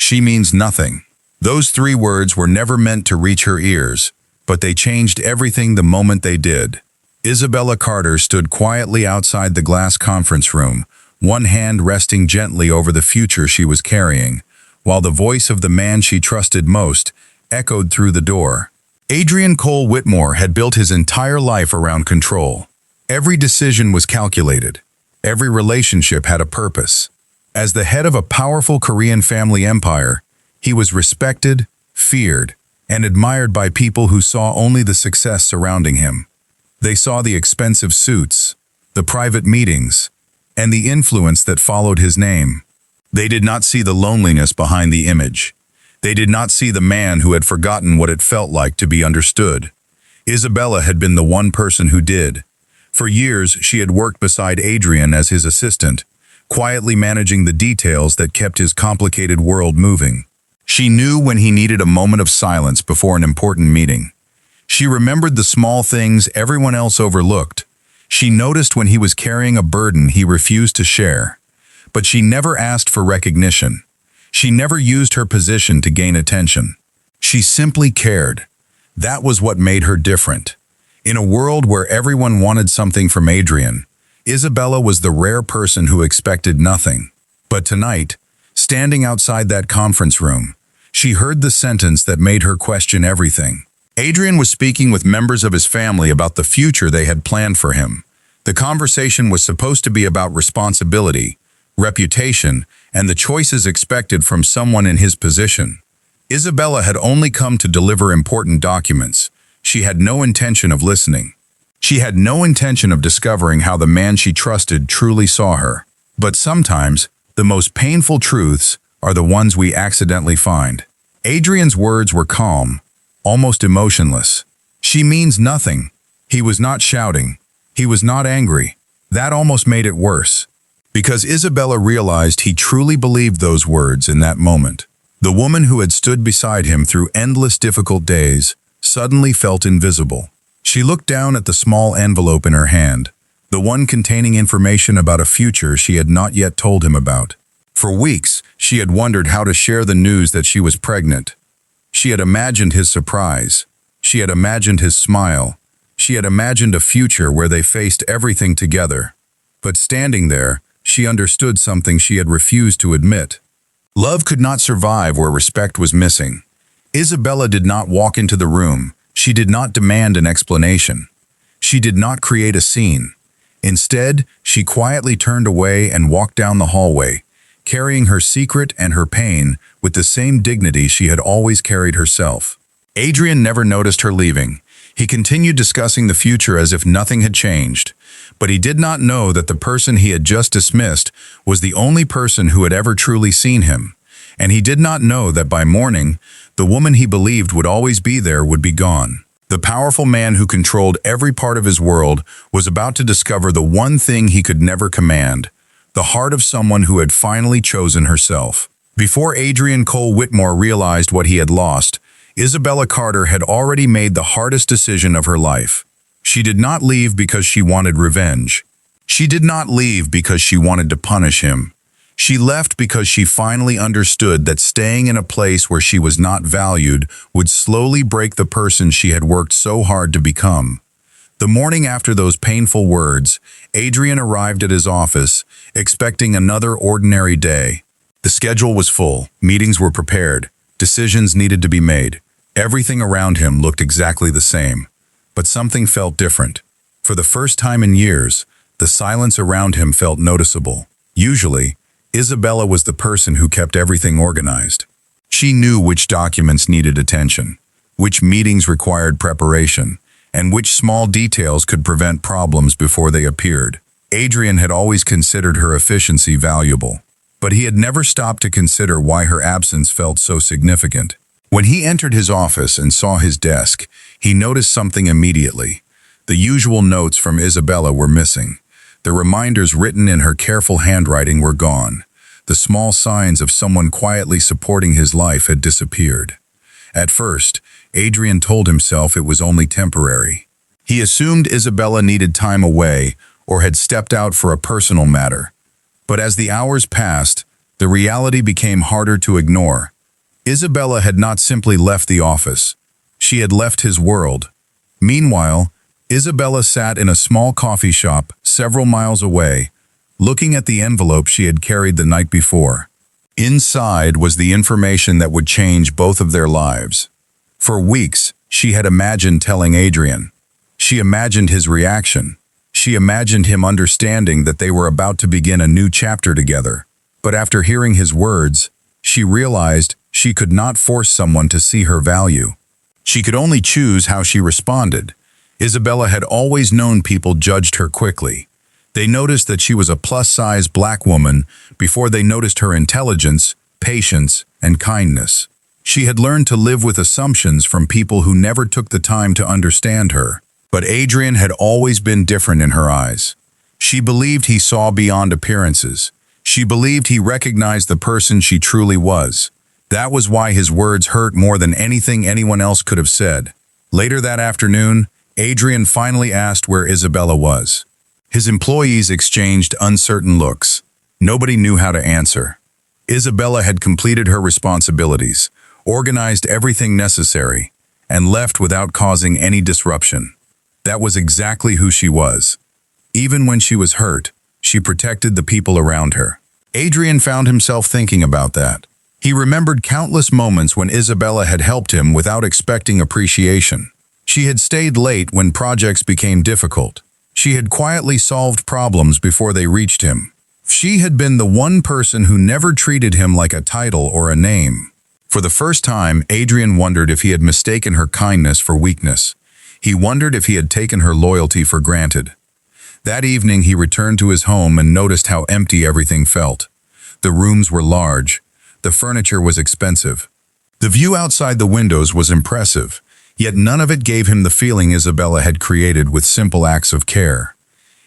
She means nothing. Those 3 words were never meant to reach her ears, but they changed everything the moment they did. Isabella Carter stood quietly outside the glass conference room, one hand resting gently over the future she was carrying, while the voice of the man she trusted most echoed through the door. Adrian Whitmore had built his entire life around control. Every decision was calculated. Every relationship had a purpose. As the head of a powerful Korean family empire, he was respected, feared, and admired by people who saw only the success surrounding him. They saw the expensive suits, the private meetings, and the influence that followed his name. They did not see the loneliness behind the image. They did not see the man who had forgotten what it felt like to be understood. Isabella had been the one person who did. For years, she had worked beside Adrian as his assistant, quietly managing the details that kept his complicated world moving. She knew when he needed a moment of silence before an important meeting. She remembered the small things everyone else overlooked. She noticed when he was carrying a burden he refused to share. But she never asked for recognition. She never used her position to gain attention. She simply cared. That was what made her different. In a world where everyone wanted something from Adrian, Isabella was the rare person who expected nothing. But tonight, standing outside that conference room, she heard the sentence that made her question everything. Adrian was speaking with members of his family about the future they had planned for him. The conversation was supposed to be about responsibility, reputation, and the choices expected from someone in his position. Isabella had only come to deliver important documents. She had no intention of listening. She had no intention of discovering how the man she trusted truly saw her. But sometimes, the most painful truths are the ones we accidentally find. Adrian's words were calm, almost emotionless. She means nothing. He was not shouting. He was not angry. That almost made it worse. Because Isabella realized he truly believed those words in that moment. The woman who had stood beside him through endless difficult days suddenly felt invisible. She looked down at the small envelope in her hand, the one containing information about a future she had not yet told him about. For weeks, she had wondered how to share the news that she was pregnant. She had imagined his surprise. She had imagined his smile. She had imagined a future where they faced everything together. But standing there, she understood something she had refused to admit. Love could not survive where respect was missing. Isabella did not walk into the room. She did not demand an explanation. She did not create a scene. Instead, she quietly turned away and walked down the hallway, carrying her secret and her pain with the same dignity she had always carried herself. Adrian never noticed her leaving. He continued discussing the future as if nothing had changed. But he did not know that the person he had just dismissed was the only person who had ever truly seen him. And he did not know that by morning, the woman he believed would always be there would be gone. The powerful man who controlled every part of his world was about to discover the one thing he could never command, the heart of someone who had finally chosen herself. Before Adrian Whitmore realized what he had lost, Isabella Carter had already made the hardest decision of her life. She did not leave because she wanted revenge. She did not leave because she wanted to punish him. She left because she finally understood that staying in a place where she was not valued would slowly break the person she had worked so hard to become. The morning after those painful words, Adrian arrived at his office, expecting another ordinary day. The schedule was full, meetings were prepared, decisions needed to be made. Everything around him looked exactly the same. But something felt different. For the first time in years, the silence around him felt noticeable. Usually, Isabella was the person who kept everything organized. She knew which documents needed attention, which meetings required preparation, and which small details could prevent problems before they appeared. Adrian had always considered her efficiency valuable, but he had never stopped to consider why her absence felt so significant. When he entered his office and saw his desk, he noticed something immediately. The usual notes from Isabella were missing. The reminders written in her careful handwriting were gone. The small signs of someone quietly supporting his life had disappeared. At first, Adrian told himself it was only temporary. He assumed Isabella needed time away or had stepped out for a personal matter. But as the hours passed, the reality became harder to ignore. Isabella had not simply left the office. She had left his world. Meanwhile, Isabella sat in a small coffee shop several miles away, looking at the envelope she had carried the night before. Inside was the information that would change both of their lives. For weeks, she had imagined telling Adrian. She imagined his reaction. She imagined him understanding that they were about to begin a new chapter together. But after hearing his words, she realized she could not force someone to see her value. She could only choose how she responded. Isabella had always known people judged her quickly. They noticed that she was a plus-size black woman before they noticed her intelligence, patience, and kindness. She had learned to live with assumptions from people who never took the time to understand her. But Adrian had always been different in her eyes. She believed he saw beyond appearances. She believed he recognized the person she truly was. That was why his words hurt more than anything anyone else could have said. Later that afternoon, Adrian finally asked where Isabella was. His employees exchanged uncertain looks. Nobody knew how to answer. Isabella had completed her responsibilities, organized everything necessary, and left without causing any disruption. That was exactly who she was. Even when she was hurt, she protected the people around her. Adrian found himself thinking about that. He remembered countless moments when Isabella had helped him without expecting appreciation. She had stayed late when projects became difficult. She had quietly solved problems before they reached him. She had been the one person who never treated him like a title or a name. For the first time, Adrian wondered if he had mistaken her kindness for weakness. He wondered if he had taken her loyalty for granted. That evening, he returned to his home and noticed how empty everything felt. The rooms were large. The furniture was expensive. The view outside the windows was impressive, yet none of it gave him the feeling Isabella had created with simple acts of care.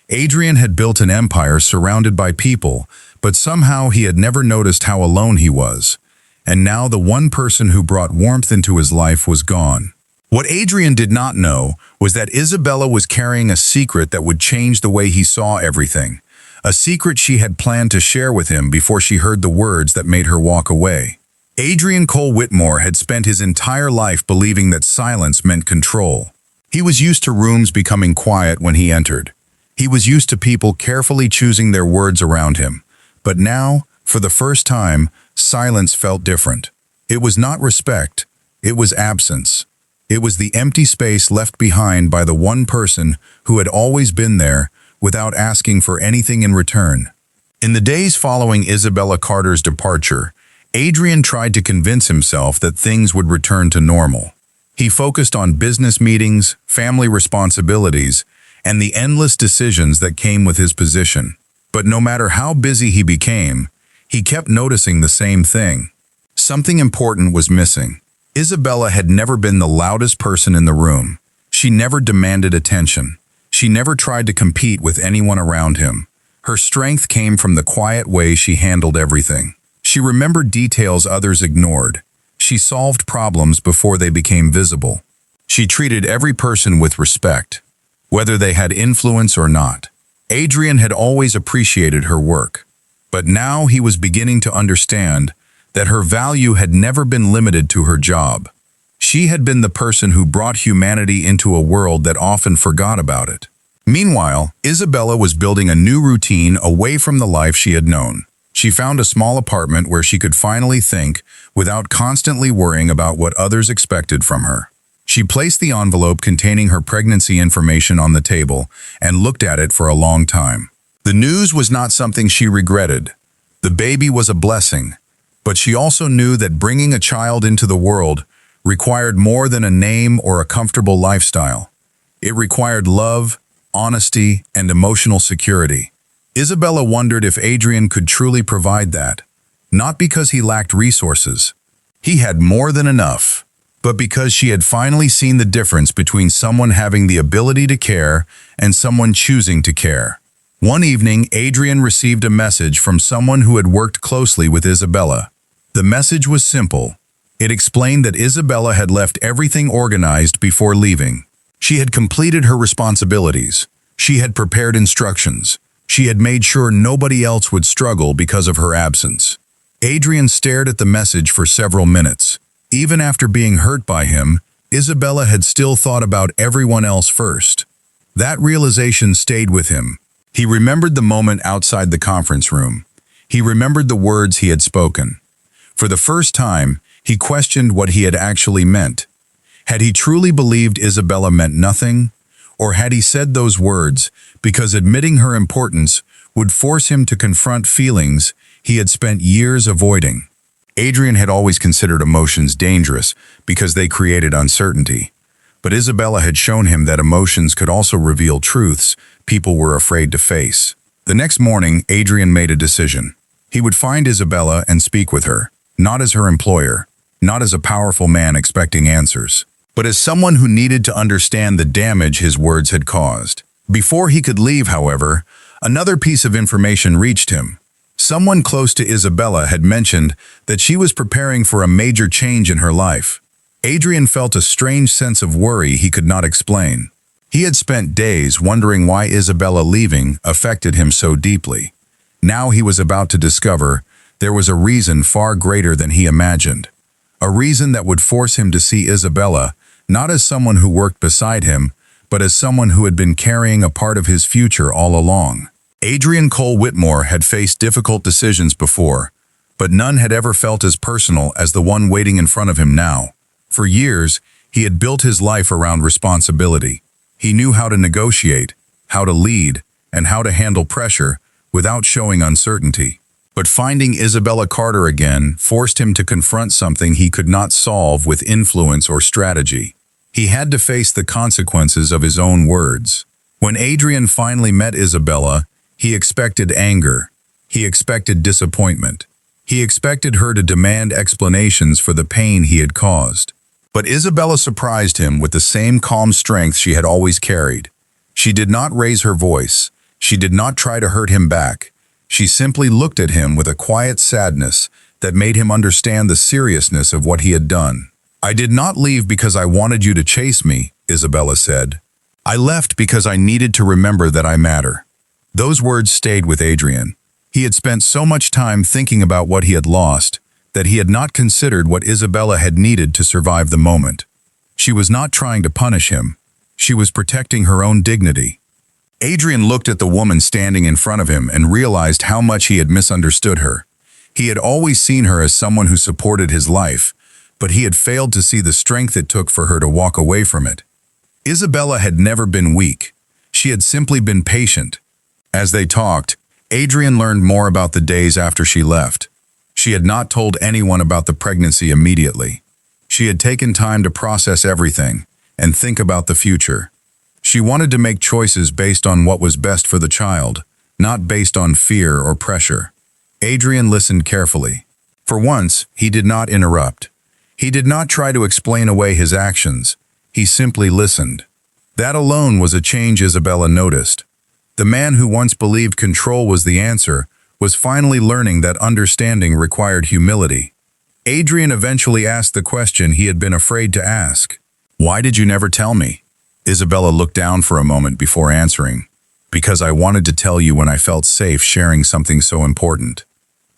Adrian had built an empire surrounded by people, but somehow he had never noticed how alone he was. And now the one person who brought warmth into his life was gone. What Adrian did not know was that Isabella was carrying a secret that would change the way he saw everything. A secret she had planned to share with him before she heard the words that made her walk away. Adrian Cole Whitmore had spent his entire life believing that silence meant control. He was used to rooms becoming quiet when he entered. He was used to people carefully choosing their words around him. But now, for the first time, silence felt different. It was not respect, it was absence. It was the empty space left behind by the one person who had always been there without asking for anything in return. In the days following Isabella Carter's departure, Adrian tried to convince himself that things would return to normal. He focused on business meetings, family responsibilities, and the endless decisions that came with his position. But no matter how busy he became, he kept noticing the same thing. Something important was missing. Isabella had never been the loudest person in the room. She never demanded attention. She never tried to compete with anyone around him. Her strength came from the quiet way she handled everything. She remembered details others ignored. She solved problems before they became visible. She treated every person with respect, whether they had influence or not. Adrian had always appreciated her work, but now he was beginning to understand that her value had never been limited to her job. She had been the person who brought humanity into a world that often forgot about it. Meanwhile, Isabella was building a new routine away from the life she had known. She found a small apartment where she could finally think without constantly worrying about what others expected from her. She placed the envelope containing her pregnancy information on the table and looked at it for a long time. The news was not something she regretted. The baby was a blessing, but she also knew that bringing a child into the world required more than a name or a comfortable lifestyle. It required love, honesty, and emotional security. Isabella wondered if Adrian could truly provide that, not because he lacked resources. He had more than enough, but because she had finally seen the difference between someone having the ability to care and someone choosing to care. One evening, Adrian received a message from someone who had worked closely with Isabella. The message was simple. It explained that Isabella had left everything organized before leaving. She had completed her responsibilities. She had prepared instructions. She had made sure nobody else would struggle because of her absence. Adrian stared at the message for several minutes. Even after being hurt by him, Isabella had still thought about everyone else first. That realization stayed with him. He remembered the moment outside the conference room. He remembered the words he had spoken. For the first time, he questioned what he had actually meant. Had he truly believed Isabella meant nothing? Or had he said those words because admitting her importance would force him to confront feelings he had spent years avoiding? Adrian had always considered emotions dangerous because they created uncertainty. But Isabella had shown him that emotions could also reveal truths people were afraid to face. The next morning, Adrian made a decision. He would find Isabella and speak with her, not as her employer, not as a powerful man expecting answers, but as someone who needed to understand the damage his words had caused. Before he could leave, however, another piece of information reached him. Someone close to Isabella had mentioned that she was preparing for a major change in her life. Adrian felt a strange sense of worry he could not explain. He had spent days wondering why Isabella leaving affected him so deeply. Now he was about to discover there was a reason far greater than he imagined. A reason that would force him to see Isabella not as someone who worked beside him, but as someone who had been carrying a part of his future all along. Adrian Cole Whitmore had faced difficult decisions before, but none had ever felt as personal as the one waiting in front of him now. For years, he had built his life around responsibility. He knew how to negotiate, how to lead, and how to handle pressure without showing uncertainty. But finding Isabella Carter again forced him to confront something he could not solve with influence or strategy. He had to face the consequences of his own words. When Adrian finally met Isabella, he expected anger. He expected disappointment. He expected her to demand explanations for the pain he had caused. But Isabella surprised him with the same calm strength she had always carried. She did not raise her voice. She did not try to hurt him back. She simply looked at him with a quiet sadness that made him understand the seriousness of what he had done. "I did not leave because I wanted you to chase me," Isabella said. "I left because I needed to remember that I matter." Those words stayed with Adrian. He had spent so much time thinking about what he had lost that he had not considered what Isabella had needed to survive the moment. She was not trying to punish him. She was protecting her own dignity. Adrian looked at the woman standing in front of him and realized how much he had misunderstood her. He had always seen her as someone who supported his life, but he had failed to see the strength it took for her to walk away from it. Isabella had never been weak. She had simply been patient. As they talked, Adrian learned more about the days after she left. She had not told anyone about the pregnancy immediately. She had taken time to process everything and think about the future. She wanted to make choices based on what was best for the child, not based on fear or pressure. Adrian listened carefully. For once, he did not interrupt. He did not try to explain away his actions. He simply listened. That alone was a change Isabella noticed. The man who once believed control was the answer was finally learning that understanding required humility. Adrian eventually asked the question he had been afraid to ask. "Why did you never tell me?" Isabella looked down for a moment before answering. "Because I wanted to tell you when I felt safe sharing something so important.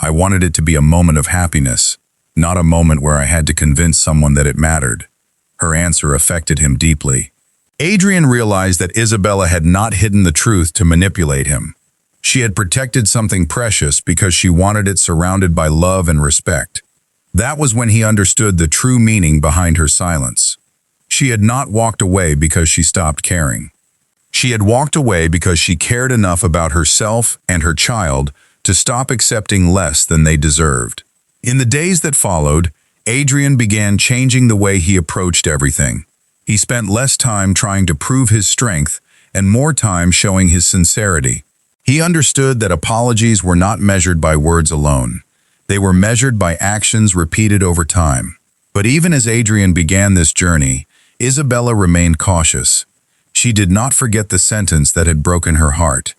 I wanted it to be a moment of happiness, not a moment where I had to convince someone that it mattered." Her answer affected him deeply. Adrian realized that Isabella had not hidden the truth to manipulate him. She had protected something precious because she wanted it surrounded by love and respect. That was when he understood the true meaning behind her silence. She had not walked away because she stopped caring. She had walked away because she cared enough about herself and her child to stop accepting less than they deserved. In the days that followed, Adrian began changing the way he approached everything. He spent less time trying to prove his strength and more time showing his sincerity. He understood that apologies were not measured by words alone. They were measured by actions repeated over time. But even as Adrian began this journey, Isabella remained cautious. She did not forget the sentence that had broken her heart.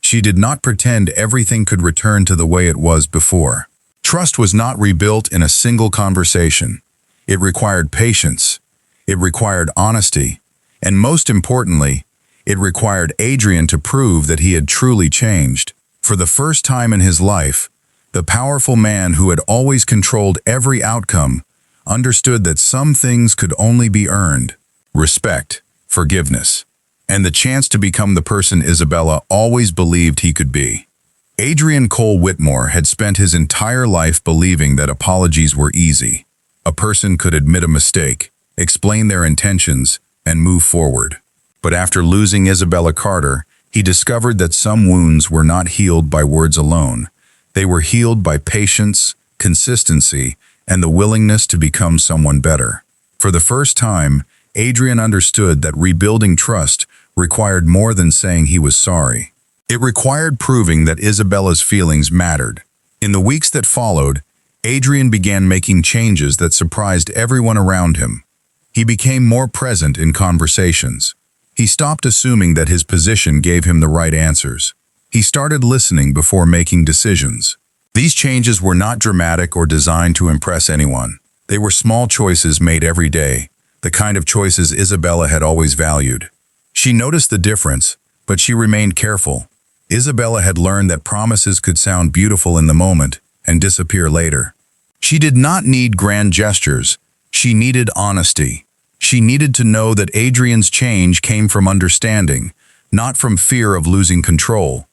She did not pretend everything could return to the way it was before. Trust was not rebuilt in a single conversation. It required patience. It required honesty. And most importantly, it required Adrian to prove that he had truly changed. For the first time in his life, The powerful man who had always controlled every outcome understood that some things could only be earned: respect, forgiveness, and the chance to become the person Isabella always believed he could be. Adrian Cole Whitmore had spent his entire life believing that apologies were easy. A person could admit a mistake, explain their intentions, and move forward. But after losing Isabella Carter, he discovered that some wounds were not healed by words alone. They were healed by patience, consistency, and the willingness to become someone better. For the first time, Adrian understood that rebuilding trust required more than saying he was sorry. It required proving that Isabella's feelings mattered. In the weeks that followed, Adrian began making changes that surprised everyone around him. He became more present in conversations. He stopped assuming that his position gave him the right answers. He started listening before making decisions. These changes were not dramatic or designed to impress anyone. They were small choices made every day, the kind of choices Isabella had always valued. She noticed the difference, but she remained careful. Isabella had learned that promises could sound beautiful in the moment and disappear later. She did not need grand gestures. She needed honesty. She needed to know that Adrian's change came from understanding, not from fear of losing control.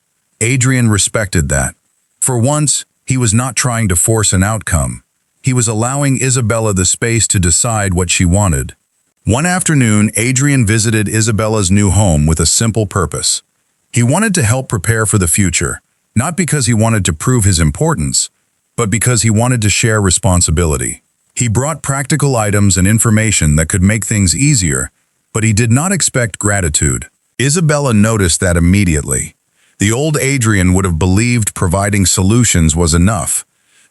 Adrian respected that. For once, he was not trying to force an outcome. He was allowing Isabella the space to decide what she wanted. One afternoon, Adrian visited Isabella's new home with a simple purpose. He wanted to help prepare for the future, not because he wanted to prove his importance, but because he wanted to share responsibility. He brought practical items and information that could make things easier, but he did not expect gratitude. Isabella noticed that immediately. The old Adrian would have believed providing solutions was enough.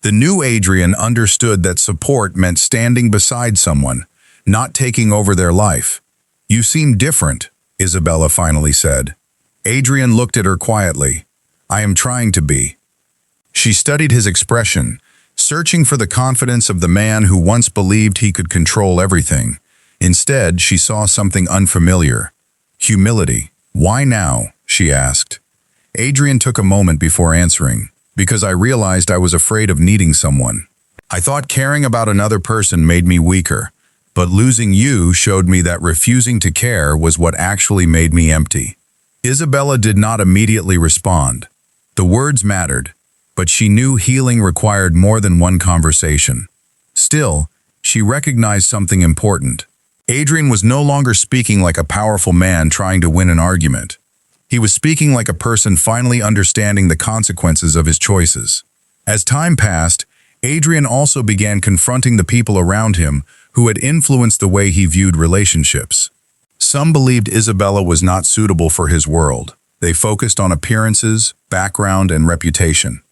The new Adrian understood that support meant standing beside someone, not taking over their life. "You seem different," Isabella finally said. Adrian looked at her quietly. "I am trying to be." She studied his expression, searching for the confidence of the man who once believed he could control everything. Instead, she saw something unfamiliar: humility. "Why now?" she asked. Adrian took a moment before answering. "Because I realized I was afraid of needing someone. I thought caring about another person made me weaker, but losing you showed me that refusing to care was what actually made me empty." Isabella did not immediately respond. The words mattered, but she knew healing required more than one conversation. Still, she recognized something important. Adrian was no longer speaking like a powerful man trying to win an argument. He was speaking like a person finally understanding the consequences of his choices. As time passed, Adrian also began confronting the people around him who had influenced the way he viewed relationships. Some believed Isabella was not suitable for his world. They focused on appearances, background, and reputation.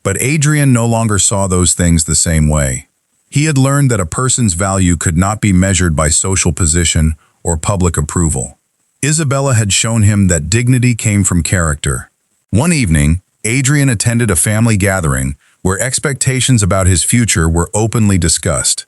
But Adrian no longer saw those things the same way. He had learned that a person's value could not be measured by social position or public approval. Isabella had shown him that dignity came from character. One evening, Adrian attended a family gathering where expectations about his future were openly discussed.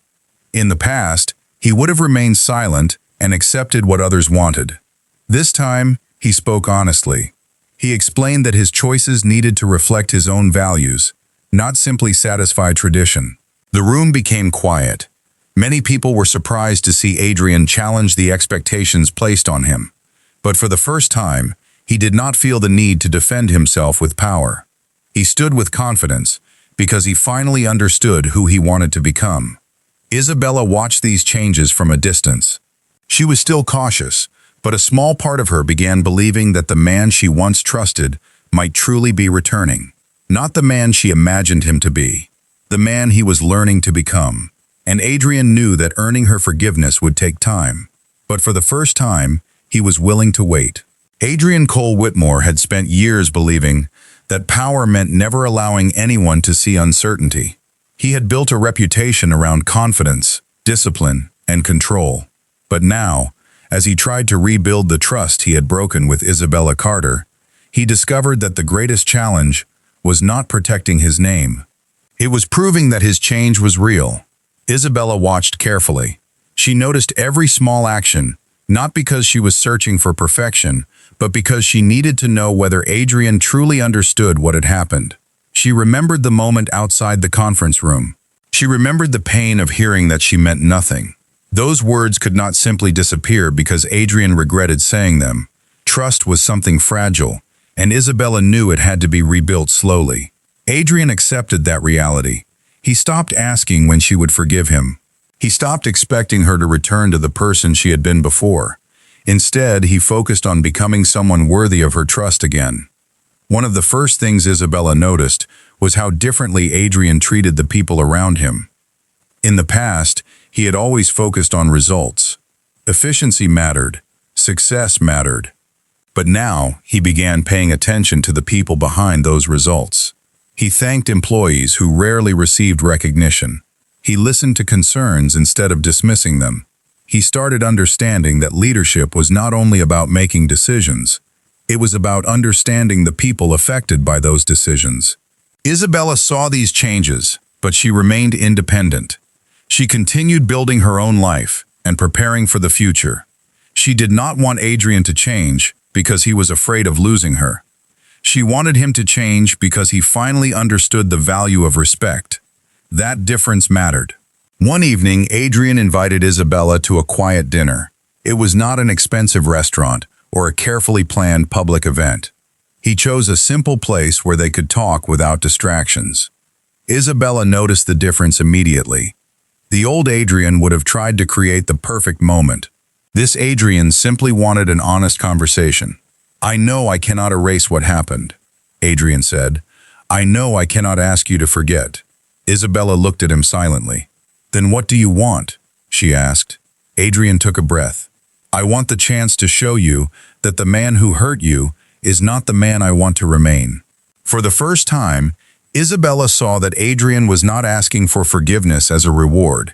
In the past, he would have remained silent and accepted what others wanted. This time, he spoke honestly. He explained that his choices needed to reflect his own values, not simply satisfy tradition. The room became quiet. Many people were surprised to see Adrian challenge the expectations placed on him. But for the first time, he did not feel the need to defend himself with power. He stood with confidence because he finally understood who he wanted to become. Isabella watched these changes from a distance. She was still cautious, but a small part of her began believing that the man she once trusted might truly be returning. Not the man she imagined him to be, the man he was learning to become. And Adrian knew that earning her forgiveness would take time. But for the first time, he was willing to wait. Adrian Cole Whitmore had spent years believing that power meant never allowing anyone to see uncertainty. He had built a reputation around confidence, discipline, and control. But now, as he tried to rebuild the trust he had broken with Isabella Carter, he discovered that the greatest challenge was not protecting his name. It was proving that his change was real. Isabella watched carefully. She noticed every small action, not because she was searching for perfection, but because she needed to know whether Adrian truly understood what had happened. She remembered the moment outside the conference room. She remembered the pain of hearing that she meant nothing. Those words could not simply disappear because Adrian regretted saying them. Trust was something fragile, and Isabella knew it had to be rebuilt slowly. Adrian accepted that reality. He stopped asking when she would forgive him. He stopped expecting her to return to the person she had been before. Instead, he focused on becoming someone worthy of her trust again. One of the first things Isabella noticed was how differently Adrian treated the people around him. In the past, he had always focused on results. Efficiency mattered. Success mattered. But now, he began paying attention to the people behind those results. He thanked employees who rarely received recognition. He listened to concerns instead of dismissing them. He started understanding that leadership was not only about making decisions, it was about understanding the people affected by those decisions. Isabella saw these changes, but she remained independent. She continued building her own life and preparing for the future. She did not want Adrian to change because he was afraid of losing her. She wanted him to change because he finally understood the value of respect. That difference mattered. One evening, Adrian invited Isabella to a quiet dinner. It was not an expensive restaurant or a carefully planned public event. He chose a simple place where they could talk without distractions. Isabella noticed the difference immediately. The old Adrian would have tried to create the perfect moment. This Adrian simply wanted an honest conversation. "I know I cannot erase what happened," Adrian said. "I know I cannot ask you to forget." Isabella looked at him silently. "Then what do you want?" she asked. Adrian took a breath. "I want the chance to show you that the man who hurt you is not the man I want to remain." For the first time, Isabella saw that Adrian was not asking for forgiveness as a reward.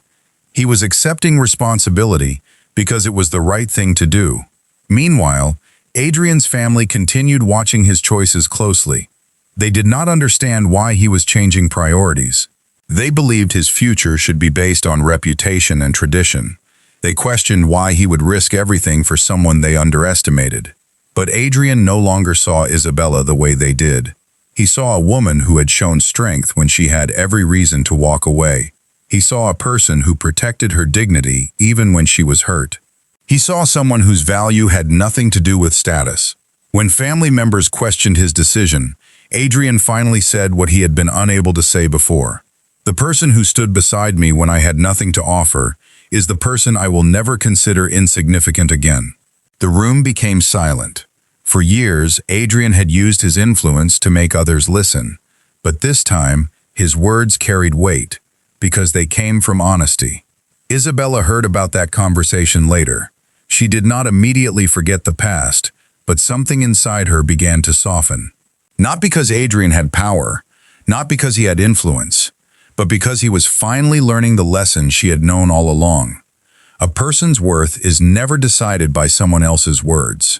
He was accepting responsibility because it was the right thing to do. Meanwhile, Adrian's family continued watching his choices closely. They did not understand why he was changing priorities. They believed his future should be based on reputation and tradition. They questioned why he would risk everything for someone they underestimated. But Adrian no longer saw Isabella the way they did. He saw a woman who had shown strength when she had every reason to walk away. He saw a person who protected her dignity even when she was hurt. He saw someone whose value had nothing to do with status. When family members questioned his decision, Adrian finally said what he had been unable to say before. "The person who stood beside me when I had nothing to offer is the person I will never consider insignificant again." The room became silent. For years, Adrian had used his influence to make others listen. But this time, his words carried weight, because they came from honesty. Isabella heard about that conversation later. She did not immediately forget the past, but something inside her began to soften. Not because Adrian had power, not because he had influence, but because he was finally learning the lesson she had known all along. A person's worth is never decided by someone else's words.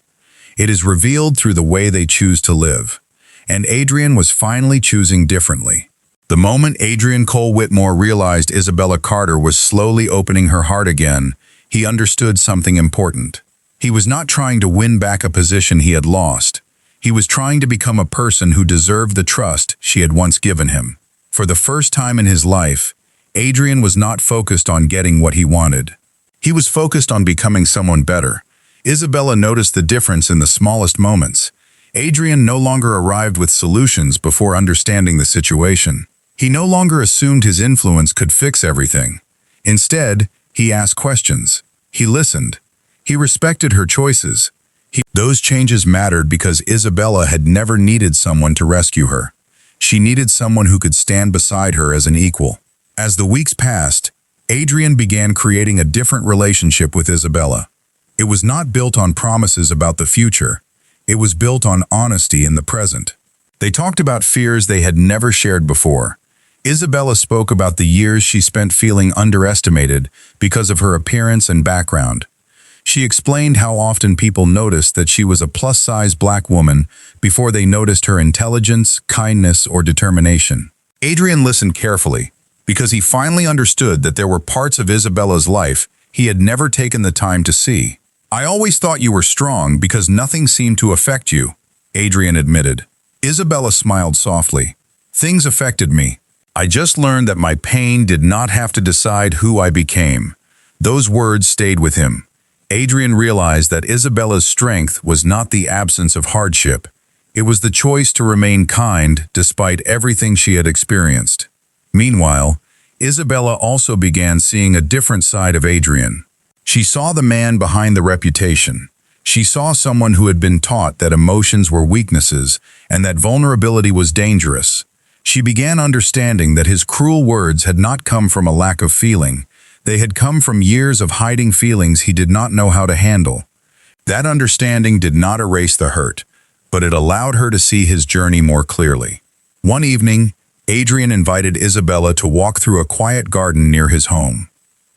It is revealed through the way they choose to live. And Adrian was finally choosing differently. The moment Adrian Cole Whitmore realized Isabella Carter was slowly opening her heart again, he understood something important. He was not trying to win back a position he had lost. He was trying to become a person who deserved the trust she had once given him. For the first time in his life, Adrian was not focused on getting what he wanted. He was focused on becoming someone better. Isabella noticed the difference in the smallest moments. Adrian no longer arrived with solutions before understanding the situation. He no longer assumed his influence could fix everything. Instead, he asked questions. He listened. He respected her choices. Those changes mattered because Isabella had never needed someone to rescue her. She needed someone who could stand beside her as an equal. As the weeks passed, Adrian began creating a different relationship with Isabella. It was not built on promises about the future. It was built on honesty in the present. They talked about fears they had never shared before. Isabella spoke about the years she spent feeling underestimated because of her appearance and background. She explained how often people noticed that she was a plus-size black woman before they noticed her intelligence, kindness, or determination. Adrian listened carefully because he finally understood that there were parts of Isabella's life he had never taken the time to see. "I always thought you were strong because nothing seemed to affect you," Adrian admitted. Isabella smiled softly. Things affected me. I just learned that my pain did not have to decide who I became. Those words stayed with him. Adrian realized that Isabella's strength was not the absence of hardship. It was the choice to remain kind despite everything she had experienced. Meanwhile, Isabella also began seeing a different side of Adrian. She saw the man behind the reputation. She saw someone who had been taught that emotions were weaknesses and that vulnerability was dangerous. She began understanding that his cruel words had not come from a lack of feeling. They had come from years of hiding feelings he did not know how to handle. That understanding did not erase the hurt, but it allowed her to see his journey more clearly. One evening, Adrian invited Isabella to walk through a quiet garden near his home.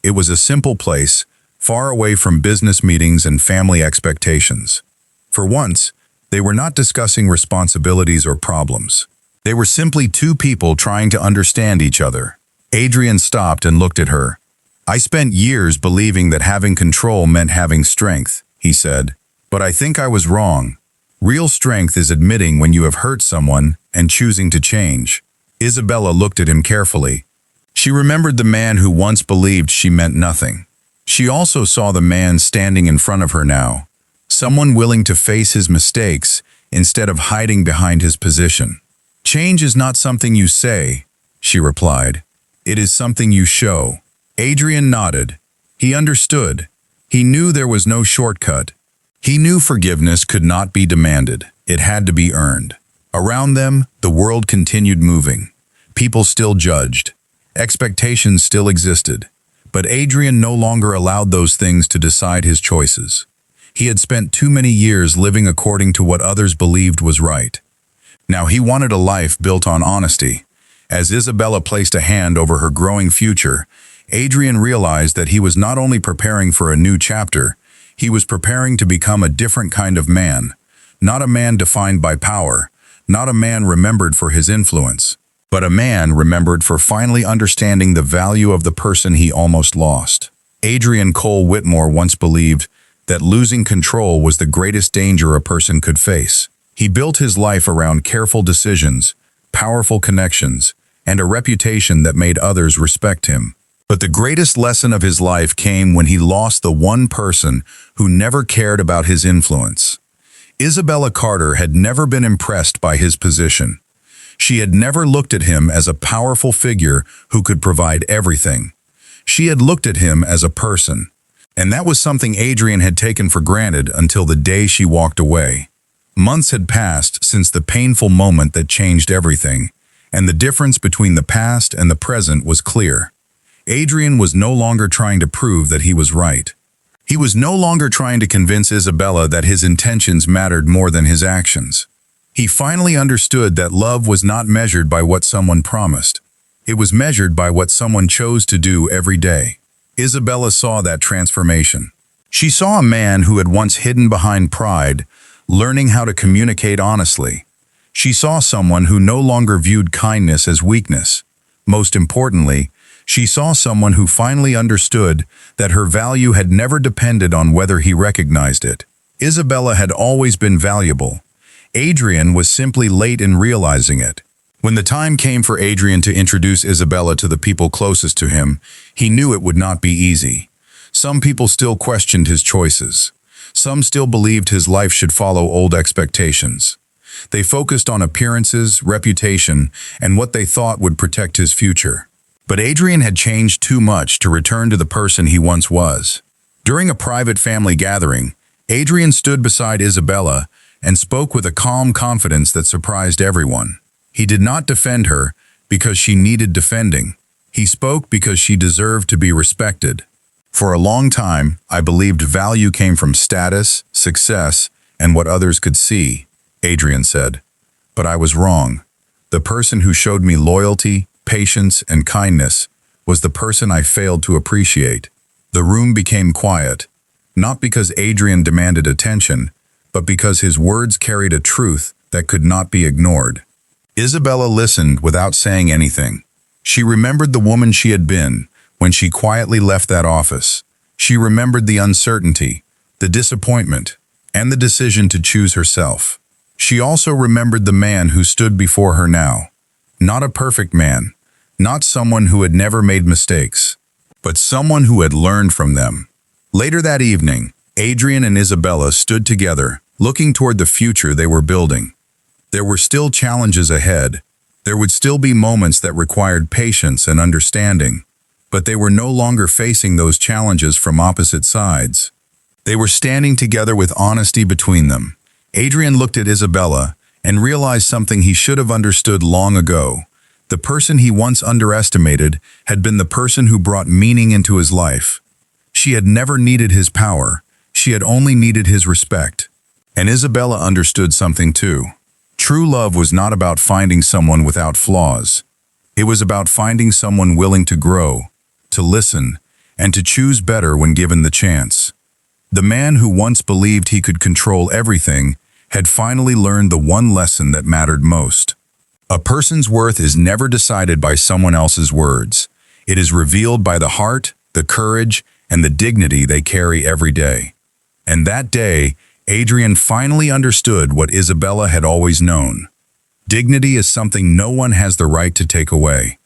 It was a simple place, far away from business meetings and family expectations. For once, they were not discussing responsibilities or problems. They were simply two people trying to understand each other. Adrian stopped and looked at her. "I spent years believing that having control meant having strength," he said. "But I think I was wrong. Real strength is admitting when you have hurt someone and choosing to change." Isabella looked at him carefully. She remembered the man who once believed she meant nothing. She also saw the man standing in front of her now, someone willing to face his mistakes instead of hiding behind his position. "Change is not something you say," she replied. "It is something you show." Adrian nodded. He understood. He knew there was no shortcut. He knew forgiveness could not be demanded. It had to be earned. Around them, the world continued moving. People still judged. Expectations still existed. But Adrian no longer allowed those things to decide his choices. He had spent too many years living according to what others believed was right. Now he wanted a life built on honesty. As Isabella placed a hand over her growing future, Adrian realized that he was not only preparing for a new chapter, he was preparing to become a different kind of man. Not a man defined by power, not a man remembered for his influence, but a man remembered for finally understanding the value of the person he almost lost. Adrian Cole Whitmore once believed that losing control was the greatest danger a person could face. He built his life around careful decisions, powerful connections, and a reputation that made others respect him. But the greatest lesson of his life came when he lost the one person who never cared about his influence. Isabella Carter had never been impressed by his position. She had never looked at him as a powerful figure who could provide everything. She had looked at him as a person. And that was something Adrian had taken for granted until the day she walked away. Months had passed since the painful moment that changed everything, and the difference between the past and the present was clear. Adrian was no longer trying to prove that he was right. He was no longer trying to convince Isabella that his intentions mattered more than his actions. He finally understood that love was not measured by what someone promised. It was measured by what someone chose to do every day. Isabella saw that transformation. She saw a man who had once hidden behind pride, learning how to communicate honestly. She saw someone who no longer viewed kindness as weakness. Most importantly, she saw someone who finally understood that her value had never depended on whether he recognized it. Isabella had always been valuable. Adrian was simply late in realizing it. When the time came for Adrian to introduce Isabella to the people closest to him, he knew it would not be easy. Some people still questioned his choices. Some still believed his life should follow old expectations. They focused on appearances, reputation, and what they thought would protect his future. But Adrian had changed too much to return to the person he once was. During a private family gathering, Adrian stood beside Isabella and spoke with a calm confidence that surprised everyone. He did not defend her because she needed defending. He spoke because she deserved to be respected. For a long time, I believed value came from status, success, and what others could see, Adrian said. But I was wrong. The person who showed me loyalty, patience, and kindness was the person I failed to appreciate. The room became quiet, not because Adrian demanded attention, but because his words carried a truth that could not be ignored. Isabella listened without saying anything. She remembered the woman she had been when she quietly left that office. She remembered the uncertainty, the disappointment, and the decision to choose herself. She also remembered the man who stood before her now. Not a perfect man, not someone who had never made mistakes, but someone who had learned from them. Later that evening, Adrian and Isabella stood together, looking toward the future they were building. There were still challenges ahead. There would still be moments that required patience and understanding, but they were no longer facing those challenges from opposite sides. They were standing together with honesty between them. Adrian looked at Isabella and realized something he should have understood long ago. The person he once underestimated had been the person who brought meaning into his life. She had never needed his power. She had only needed his respect. And Isabella understood something too. True love was not about finding someone without flaws. It was about finding someone willing to grow, to listen, and to choose better when given the chance. The man who once believed he could control everything had finally learned the one lesson that mattered most. A person's worth is never decided by someone else's words. It is revealed by the heart, the courage, and the dignity they carry every day. And that day, Adrian finally understood what Isabella had always known. Dignity is something no one has the right to take away.